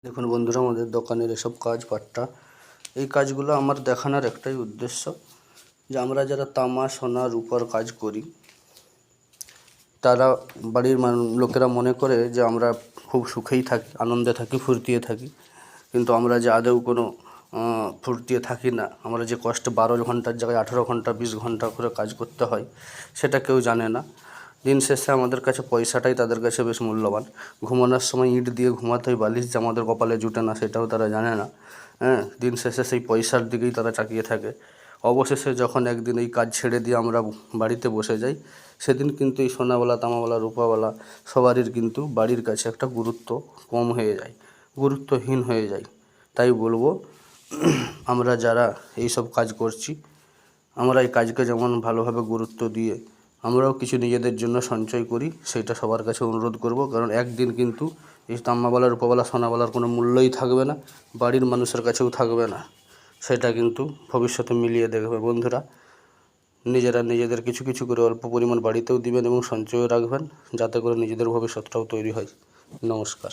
দেখুন বন্ধুরা, আমাদের দোকানের এসব কাজ পাট্টা, এই কাজগুলো আমার দেখানোর একটাই উদ্দেশ্য যে আমরা যারা তামা সোনা রূপার কাজ করি তারা বাড়ির লোকেরা মনে করে যে আমরা খুব সুখেই থাকি, আনন্দে থাকি, ফুর্তিতে থাকি, কিন্তু আমরা যে আদৌ কোনো ফুর্তিতে থাকি না। আমরা যে কষ্টে 12 ঘন্টার জায়গায় 18 ঘন্টা 20 ঘন্টা করে কাজ করতে হয় সেটা কেউ জানে না। দিন শেষে আমাদের কাছে পয়সাটাই তাদের কাছে বেশ মূল্যবান। ঘুমানোর সময় ইঁট দিয়ে ঘুমাতে হয়, বালিশ যে আমাদের কপালে জুটে না সেটাও তারা জানে না। দিন শেষে সেই পয়সার দিকেই তারা তাকিয়ে থাকে। অবশেষে যখন একদিন এই কাজ ছেড়ে দিয়ে আমরা বাড়িতে বসে যাই, সেদিন কিন্তু এই সোনাওয়ালা তামাওয়ালা রূপাওয়ালা সবারই কিন্তু বাড়ির কাছে একটা গুরুত্ব কম হয়ে যায়, গুরুত্বহীন হয়ে যায়। তাই বলবো, আমরা যারা এইসব কাজ করছি, আমরা এই কাজকে যেমন ভালোভাবে গুরুত্ব দিয়ে আমরাও কিছু নিজেদের জন্য সঞ্চয় করি, সেইটা সবার কাছে অনুরোধ করব। কারণ একদিন কিন্তু এই তামাওয়ালা রূপাওয়ালা সোনাওয়ালার কোনো মূল্যই থাকবে না, বাড়ির মানুষের কাছেও থাকবে না। সেটা কিন্তু ভবিষ্যতে মিলিয়ে দেখবে বন্ধুরা। নিজেরা নিজেদের কিছু কিছু করে অল্প পরিমাণ বাড়িতেও দিবেন এবং সঞ্চয়ও রাখবেন, যাতে করে নিজেদের ভবিষ্যৎটাও তৈরি হয়। নমস্কার।